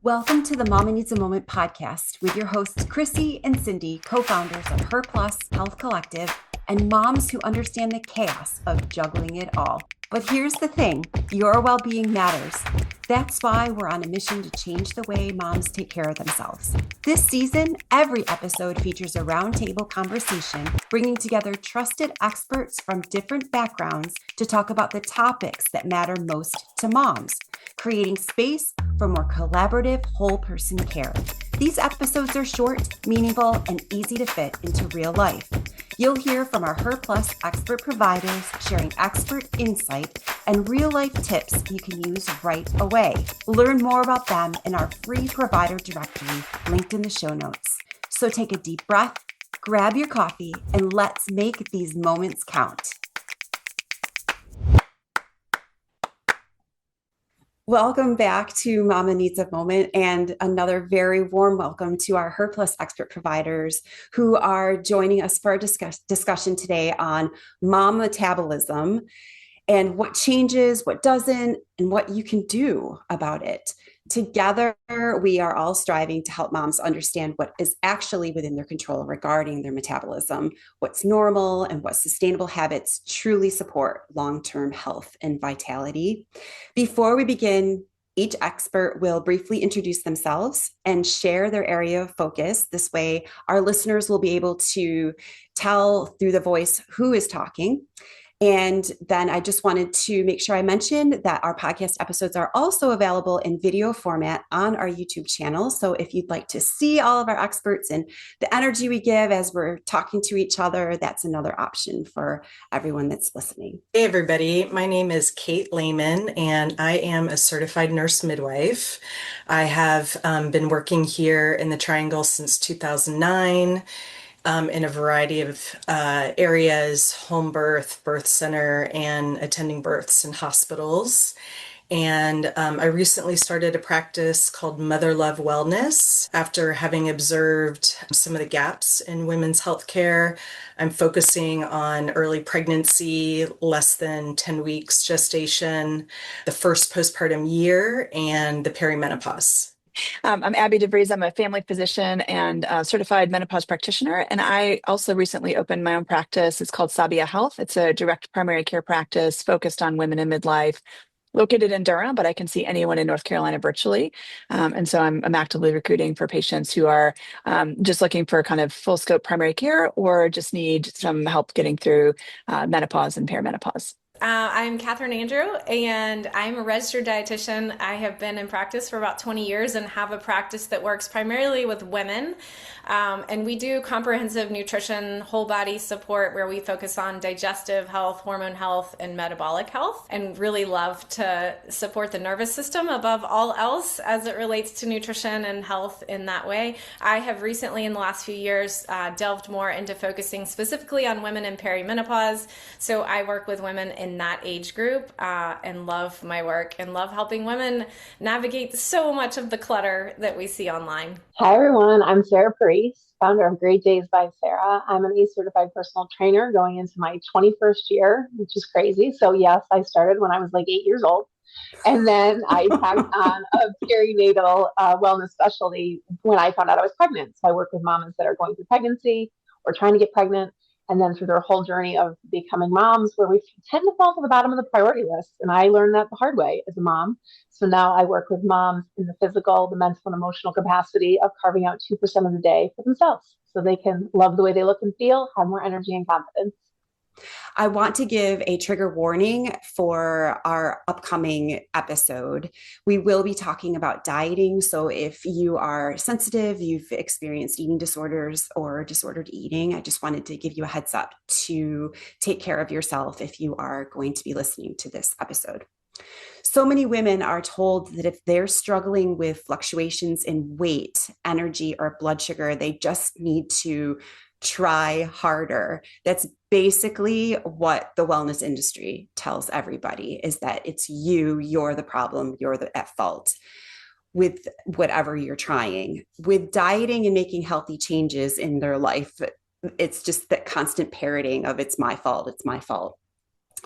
Welcome to the Mama Needs a Moment podcast with your hosts, Chrissy and Cindy, co-founders of Her Plus Health Collective, and moms who understand the chaos of juggling it all. But here's the thing, your well-being matters. That's why we're on a mission to change the way moms take care of themselves. This season, every episode features a roundtable conversation, bringing together trusted experts from different backgrounds to talk about the topics that matter most to moms, creating space for more collaborative whole person care. These episodes are short, meaningful, and easy to fit into real life. You'll hear from our Her Plus expert providers sharing expert insight and real-life tips you can use right away. Learn more about them in our free provider directory linked in the show notes. So take a deep breath, grab your coffee, and let's make these moments count. Welcome back to Mama Needs a Moment, and another very warm welcome to our Her Plus expert providers who are joining us for a discussion today on mom metabolism and what changes, what doesn't, and what you can do about it. Together, we are all striving to help moms understand what is actually within their control regarding their metabolism, what's normal, and what sustainable habits truly support long-term health and vitality. Before we begin, each expert will briefly introduce themselves and share their area of focus. This way, our listeners will be able to tell through the voice who is talking. And then I just wanted to make sure I mentioned that our podcast episodes are also available in video format on our YouTube channel. So if you'd like to see all of our experts and the energy we give as we're talking to each other, that's another option for everyone that's listening. Hey, everybody. My name is Kate Lehman, and I am a certified nurse midwife. I have been working here in the Triangle since 2009. In a variety of areas, home birth, birth center, and attending births in hospitals. And I recently started a practice called Mother Love Wellness after having observed some of the gaps in women's healthcare. I'm focusing on early pregnancy, less than 10 weeks gestation, the first postpartum year, and the perimenopause. I'm Abby DeVries. I'm a family physician and a certified menopause practitioner. And I also recently opened my own practice. It's called Sabia Health. It's a direct primary care practice focused on women in midlife, located in Durham, but I can see anyone in North Carolina virtually. And so I'm actively recruiting for patients who are just looking for kind of full scope primary care or just need some help getting through menopause and perimenopause. I'm Catherine Andrew, and I'm a registered dietitian. I have been in practice for about 20 years and have a practice that works primarily with women. And we do comprehensive nutrition, whole body support where we focus on digestive health, hormone health, and metabolic health, and really love to support the nervous system above all else as it relates to nutrition and health in that way. I have recently, in the last few years, delved more into focusing specifically on women in perimenopause. So I work with women in that age group and love my work and love helping women navigate so much of the clutter that we see online. Hi, everyone. I'm Sarah Priest, founder of Great Days by Sarah. I'm an ACE certified personal trainer going into my 21st year, which is crazy. So yes, I started when I was like 8 years old. And then I tagged on a perinatal wellness specialty when I found out I was pregnant. So I work with moms that are going through pregnancy or trying to get pregnant, and then through their whole journey of becoming moms, where we tend to fall to the bottom of the priority list. And I learned that the hard way as a mom. So now I work with moms in the physical, the mental, and emotional capacity of carving out 2% of the day for themselves so they can love the way they look and feel, have more energy and confidence. I want to give a trigger warning for our upcoming episode. We will be talking about dieting. So if you are sensitive, you've experienced eating disorders or disordered eating, I just wanted to give you a heads up to take care of yourself if you are going to be listening to this episode. So many women are told that if they're struggling with fluctuations in weight, energy, or blood sugar, they just need to try harder. That's basically what the wellness industry tells everybody, is that it's you're the problem, you're at fault with whatever you're trying. With dieting and making healthy changes in their life, it's just that constant parroting of it's my fault, it's my fault.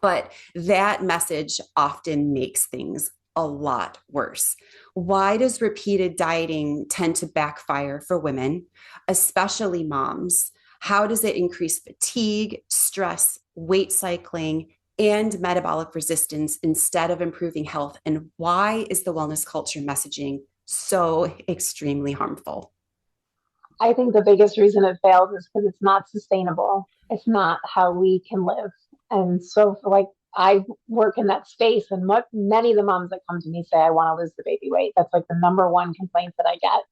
But that message often makes things a lot worse. Why does repeated dieting tend to backfire for women, especially moms? How does it increase fatigue, stress, weight cycling, and metabolic resistance instead of improving health? And why is the wellness culture messaging so extremely harmful? I think the biggest reason it fails is because it's not sustainable. It's not how we can live. And so, for like, I work in that space, and what many of the moms that come to me say, I want to lose the baby weight. That's like the number one complaint that I get.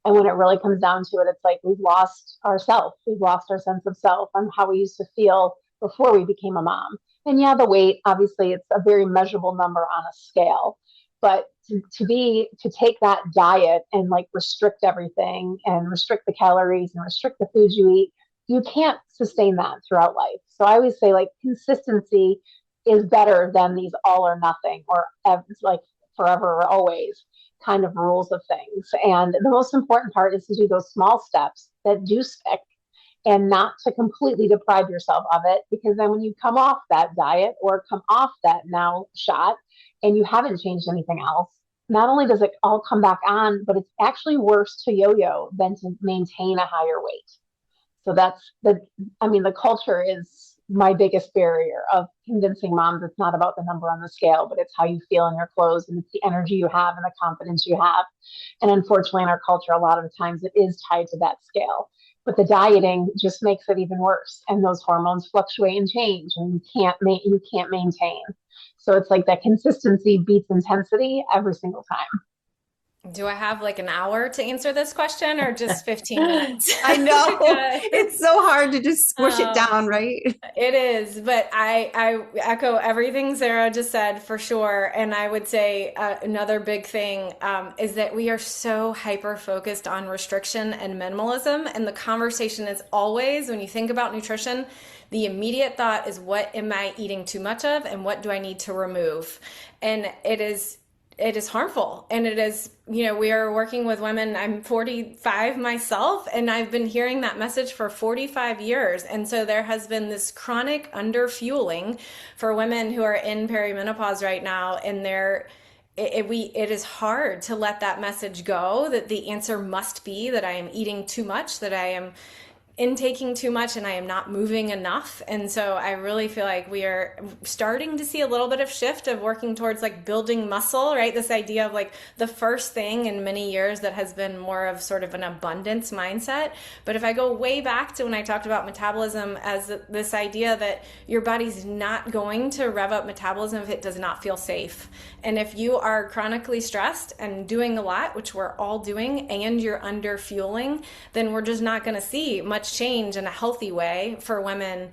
And when it really comes down to it, it's like we've lost ourselves. We've lost our sense of self and how we used to feel before we became a mom. And yeah, the weight, obviously, it's a very measurable number on a scale. But to take that diet and like restrict everything and restrict the calories and restrict the foods you eat, you can't sustain that throughout life. So I always say like consistency is better than these all or nothing or like forever or always kind of rules of things. And the most important part is to do those small steps that do stick and not to completely deprive yourself of it. Because then when you come off that diet or come off that now shot and you haven't changed anything else, not only does it all come back on, but it's actually worse to yo-yo than to maintain a higher weight. So the culture is my biggest barrier of convincing moms it's not about the number on the scale, but it's how you feel in your clothes and it's the energy you have and the confidence you have. And unfortunately, in our culture, a lot of the times it is tied to that scale. But the dieting just makes it even worse, and those hormones fluctuate and change, and you can't maintain. So it's like that consistency beats intensity every single time. Do I have like an hour to answer this question or just 15 minutes? I know. It's so hard to just squish it down, right? It is, but I echo everything Sarah just said for sure. And I would say another big thing is that we are so hyper focused on restriction and minimalism. And the conversation is always, when you think about nutrition, the immediate thought is, what am I eating too much of and what do I need to remove? And it is harmful. And it is, we are working with women. I'm 45 myself, and I've been hearing that message for 45 years. And so there has been this chronic underfueling for women who are in perimenopause right now. And it is hard to let that message go, that the answer must be that I am eating too much, that I am intaking too much and I am not moving enough. And so I really feel like we are starting to see a little bit of shift of working towards like building muscle, right? This idea of like the first thing in many years that has been more of sort of an abundance mindset. But if I go way back to when I talked about metabolism as this idea that your body's not going to rev up metabolism if it does not feel safe. And if you are chronically stressed and doing a lot, which we're all doing, and you're under fueling, then we're just not going to see much change in a healthy way for women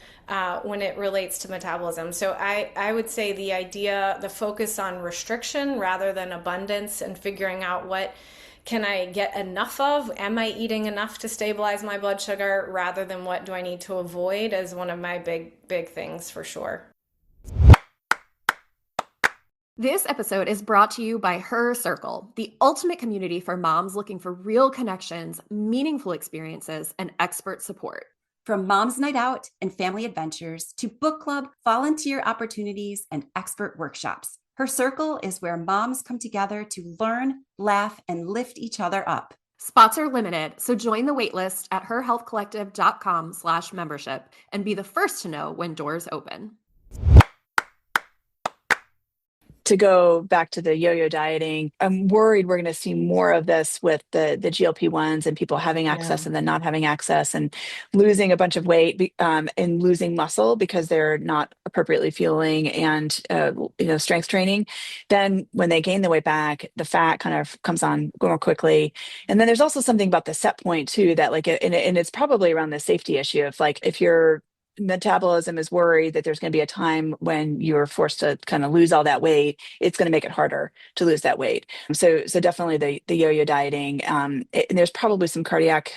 when it relates to metabolism. So I would say the focus on restriction rather than abundance and figuring out what can I get enough of? Am I eating enough to stabilize my blood sugar rather than what do I need to avoid is one of my big things for sure. This episode is brought to you by Her Circle, the ultimate community for moms looking for real connections, meaningful experiences, and expert support. From mom's night out and family adventures to book club, volunteer opportunities, and expert workshops, Her Circle is where moms come together to learn, laugh, and lift each other up. Spots are limited, so join the waitlist at herhealthcollective.com/membership and be the first to know when doors open. To go back to the yo-yo dieting, I'm worried we're going to see more of this with the GLP-1s and people having access and then not having access and losing a bunch of weight and losing muscle because they're not appropriately fueling and strength training. Then when they gain the weight back, the fat kind of comes on more quickly. And then there's also something about the set point too that and it's probably around the safety issue of like if you're metabolism is worried that there's going to be a time when you're forced to kind of lose all that weight, it's going to make it harder to lose that weight. So definitely the yo-yo dieting, and there's probably some cardiac,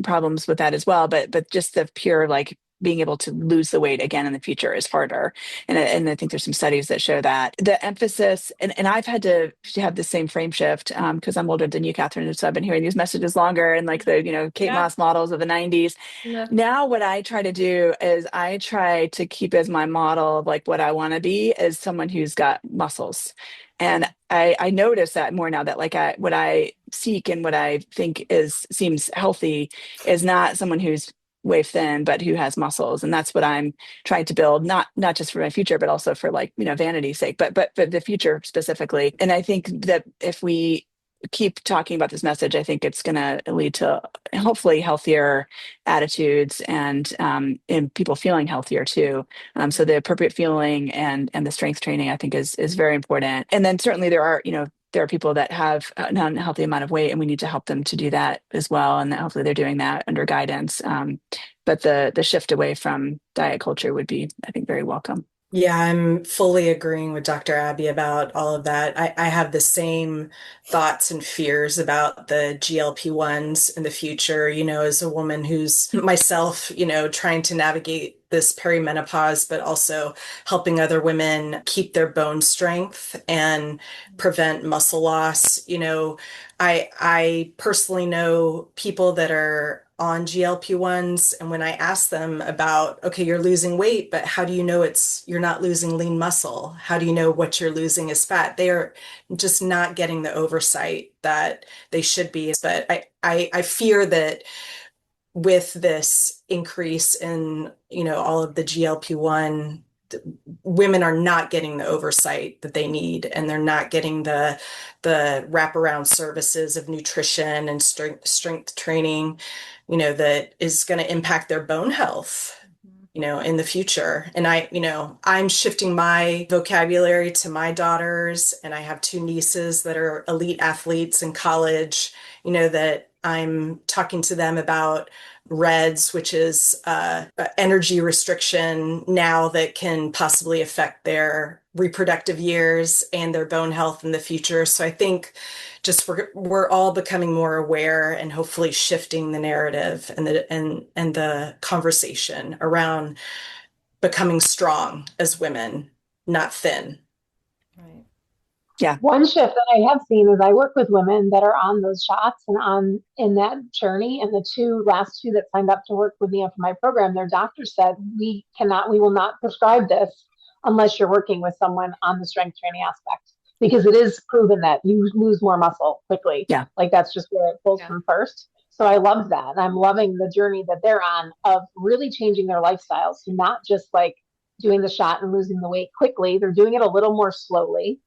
problems with that as well. But just the pure like being able to lose the weight again in the future is harder. And I think there's some studies that show that the emphasis, and I've had to have the same frame shift because I'm older than you, Catherine. So I've been hearing these messages longer and like the, Kate Moss models of the 90s. Yeah. Now what I try to do is I try to keep as my model of like what I want to be as someone who's got muscles. And I notice that more now, that like what I seek and what I think seems healthy is not someone who's waif thin, but who has muscles. And that's what I'm trying to build, not just for my future, but also for, like, vanity's sake, but the future specifically. And I think that if we keep talking about this message, I think it's going to lead to hopefully healthier attitudes and people feeling healthier too. So the appropriate fueling and the strength training, I think, is very important. And then certainly there are people that have an unhealthy amount of weight, and we need to help them to do that as well. And hopefully they're doing that under guidance. But the shift away from diet culture would be, I think, very welcome. Yeah, I'm fully agreeing with Dr. Abby about all of that. I have the same thoughts and fears about the GLP-1s in the future, as a woman who's myself, trying to navigate this perimenopause, but also helping other women keep their bone strength and prevent muscle loss. I personally know people that are on GLP-1s, and when I ask them about, okay, you're losing weight, but how do you know you're not losing lean muscle? How do you know what you're losing is fat? They are just not getting the oversight that they should be. But I fear that with this increase in, all of the GLP-1, women are not getting the oversight that they need, and they're not getting the wraparound services of nutrition and strength training, that is going to impact their bone health, in the future. And I'm shifting my vocabulary to my daughters, and I have two nieces that are elite athletes in college, that I'm talking to them about REDS, which is energy restriction now that can possibly affect their reproductive years and their bone health in the future. So I think just we're all becoming more aware, and hopefully shifting the narrative and the conversation around becoming strong as women, not thin. Right. Yeah. One shift that I have seen is I work with women that are on those shots and in that journey. And the last two that signed up to work with me for my program, their doctor said, we will not prescribe this unless you're working with someone on the strength training aspect, because it is proven that you lose more muscle quickly. Yeah. Like that's just where it pulls from first. So I love that. And I'm loving the journey that they're on of really changing their lifestyles to not just like doing the shot and losing the weight quickly. They're doing it a little more slowly,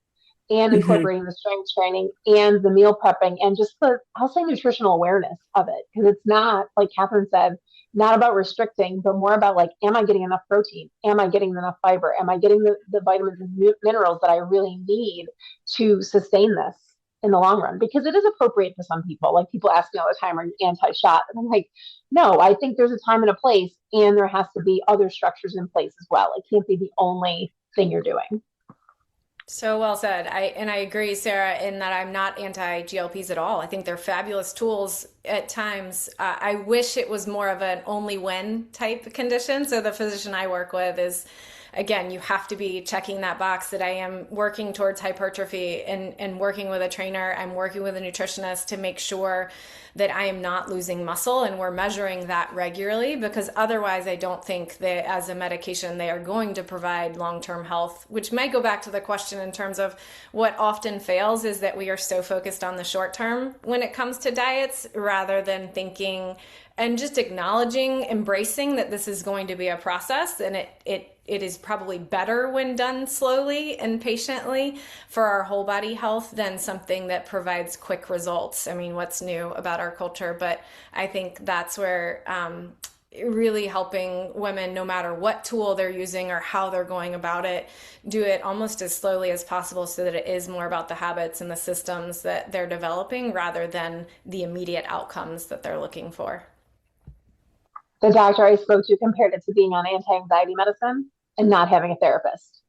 and incorporating the strength training and the meal prepping and just I'll say nutritional awareness of it. Because it's not, like Catherine said, not about restricting, but more about like, am I getting enough protein? Am I getting enough fiber? Am I getting the vitamins and minerals that I really need to sustain this in the long run? Because it is appropriate for some people. Like people ask me all the time, are you anti-shot? And I'm like, no, I think there's a time and a place, and there has to be other structures in place as well. It can't be the only thing you're doing. So well said. I agree, Sarah, in that I'm not anti-GLPs at all. I think they're fabulous tools at times. I wish it was more of an only when type condition. So the physician I work with is, again, you have to be checking that box that I am working towards hypertrophy and working with a trainer. I'm working with a nutritionist to make sure that I am not losing muscle, and we're measuring that regularly, because otherwise I don't think that as a medication they are going to provide long-term health, which might go back to the question in terms of what often fails is that we are so focused on the short term when it comes to diets, rather than thinking and just acknowledging, embracing that this is going to be a process, and it is probably better when done slowly and patiently for our whole body health than something that provides quick results. I mean, what's new about our culture? But I think that's where really helping women, no matter what tool they're using or how they're going about it, do it almost as slowly as possible, so that it is more about the habits and the systems that they're developing rather than the immediate outcomes that they're looking for. The doctor I spoke to compared it to being on anti-anxiety medicine and not having a therapist.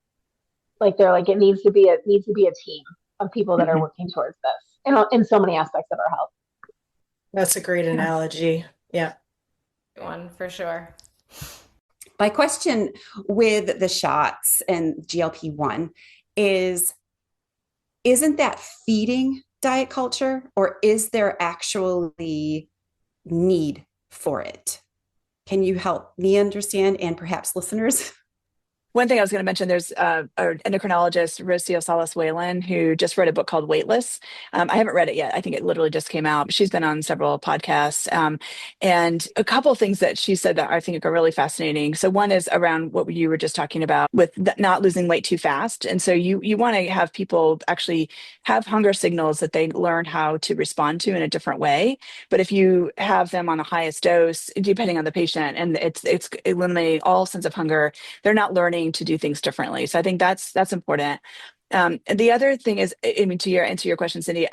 Like they're like, it needs to be a team of people that are working towards this in so many aspects of our health. That's a great analogy. Yeah. One for sure. My question with the shots and GLP-1 is, isn't that feeding diet culture, or is there actually need for it? Can you help me understand, and perhaps listeners? One thing I was going to mention, there's an endocrinologist, Rocio Salas Whalen, who just wrote a book called Weightless. I haven't read it yet. I think it literally just came out. She's been on several podcasts. And a couple of things that she said that I think are really fascinating. So one is around what you were just talking about with not losing weight too fast. And so you want to have people actually have hunger signals that they learn how to respond to in a different way. But if you have them on the highest dose, depending on the patient, and it's eliminating all sense of hunger, they're not learning to do things differently. So I think that's important. The other thing is, I mean, to answer your question, Cindy,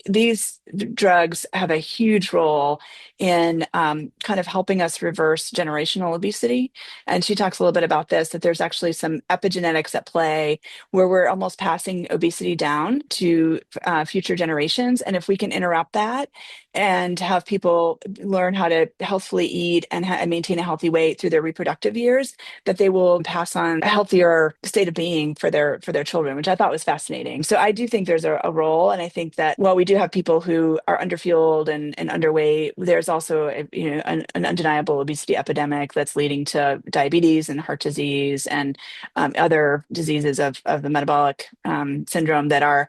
these drugs have a huge role in kind of helping us reverse generational obesity. And she talks a little bit about this, that there's actually some epigenetics at play where we're almost passing obesity down to future generations. And if we can interrupt that and have people learn how to healthfully eat and maintain a healthy weight through their reproductive years, that they will pass on a healthier state of being for their children, which I thought was fascinating. So I do think there's a role, and I think that while we do have people who are underfueled and underweight, there's also an undeniable obesity epidemic that's leading to diabetes and heart disease and other diseases of the metabolic syndrome that are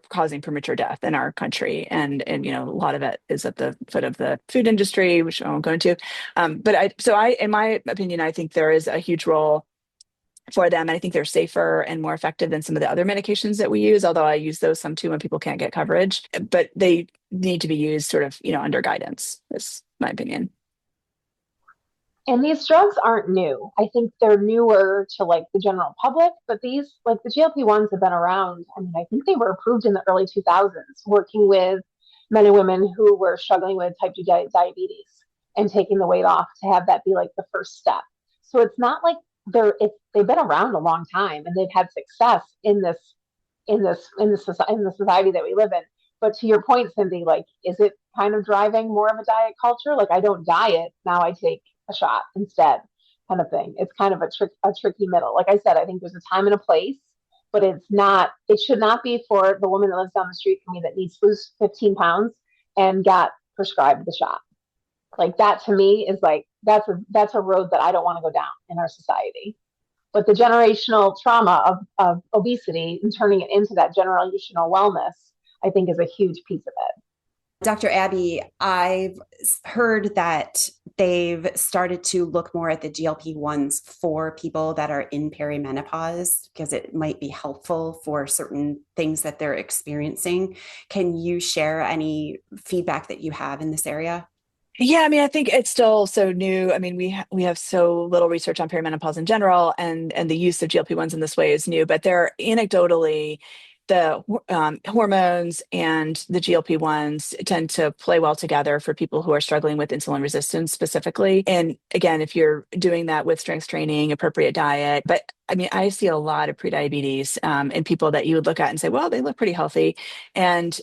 causing premature death in our country. And a lot of it is at the foot of the food industry, which I won't go into. In my opinion, I think there is a huge role for them. And I think they're safer and more effective than some of the other medications that we use, although I use those some too when people can't get coverage. But they need to be used sort of, under guidance, is my opinion. And these drugs aren't new. I think they're newer to like the general public, but these, like the GLP-1s have been around. I mean, I think they were approved in the early 2000s, working with men and women who were struggling with type 2 diabetes and taking the weight off to have that be like the first step. So it's not like they've been around a long time and they've had success in the society that we live in. But to your point, Cindy, like, is it kind of driving more of a diet culture? Like, I don't diet, now I take a shot instead, kind of thing. It's kind of a tricky middle. Like I said, I think there's a time and a place, but it should not be for the woman that lives down the street from me that needs to lose 15 pounds and got prescribed the shot. Like, that to me is like, that's a road that I don't want to go down in our society. But the generational trauma of obesity and turning it into that generational wellness, I think, is a huge piece of it. Dr. Abby, I've heard that they've started to look more at the GLP-1s for people that are in perimenopause because it might be helpful for certain things that they're experiencing. Can you share any feedback that you have in this area? Yeah, I mean, I think it's still so new. I mean, we have so little research on perimenopause in general, and the use of GLP-1s in this way is new. But they're anecdotally, the hormones and the GLP-1s tend to play well together for people who are struggling with insulin resistance specifically. And again, if you're doing that with strength training, appropriate diet, but I mean, I see a lot of prediabetes in people that you would look at and say, well, they look pretty healthy. And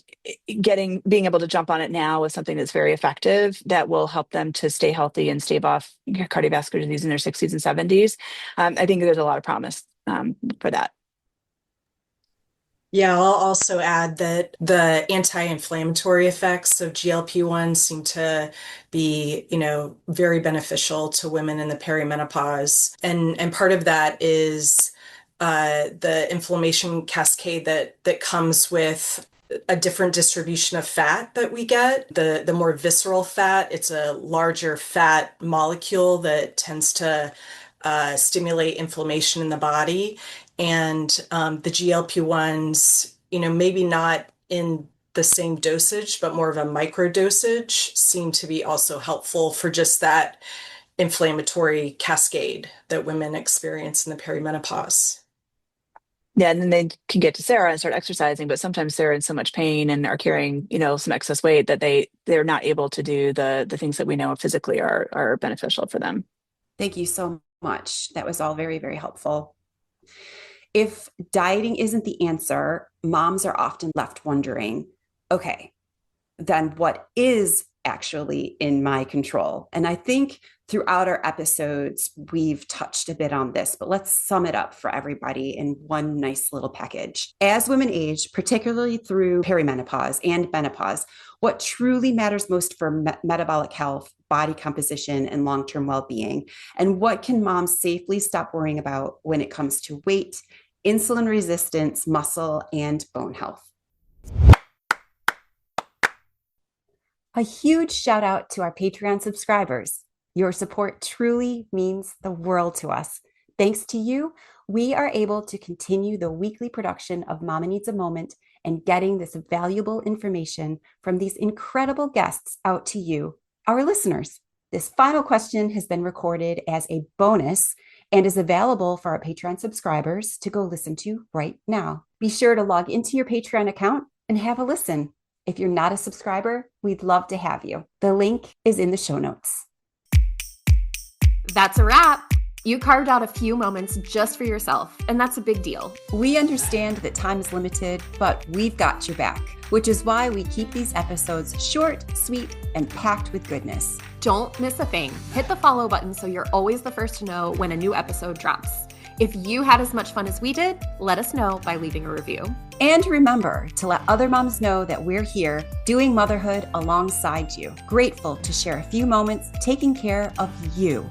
being able to jump on it now with something that's very effective that will help them to stay healthy and stave off cardiovascular disease in their 60s and 70s. I think there's a lot of promise for that. Yeah, I'll also add that the anti-inflammatory effects of GLP-1 seem to be, very beneficial to women in the perimenopause. And part of that is the inflammation cascade that comes with a different distribution of fat that we get. The more visceral fat, it's a larger fat molecule that tends to stimulate inflammation in the body. And the GLP-1s, maybe not in the same dosage, but more of a micro dosage, seem to be also helpful for just that inflammatory cascade that women experience in the perimenopause. Yeah, and then they can get to Sarah and start exercising, but sometimes they're in so much pain and are carrying, some excess weight that they're not able to do the things that we know physically are beneficial for them. Thank you so much. That was all very, very helpful. If dieting isn't the answer, moms are often left wondering, okay, then what is actually in my control? And I think throughout our episodes, we've touched a bit on this, but let's sum it up for everybody in one nice little package. As women age, particularly through perimenopause and menopause, what truly matters most for metabolic health, body composition and long-term well-being? And what can moms safely stop worrying about when it comes to weight, insulin resistance, muscle, and bone health? A huge shout out to our Patreon subscribers. Your support truly means the world to us. Thanks to you, we are able to continue the weekly production of Mama Needs a Moment and getting this valuable information from these incredible guests out to you, our listeners. This final question has been recorded as a bonus and is available for our Patreon subscribers to go listen to right now. Be sure to log into your Patreon account and have a listen. If you're not a subscriber, we'd love to have you. The link is in the show notes. That's a wrap. You carved out a few moments just for yourself, and that's a big deal. We understand that time is limited, but we've got your back, which is why we keep these episodes short, sweet, and packed with goodness. Don't miss a thing. Hit the follow button so you're always the first to know when a new episode drops. If you had as much fun as we did, let us know by leaving a review. And remember to let other moms know that we're here doing motherhood alongside you. Grateful to share a few moments taking care of you.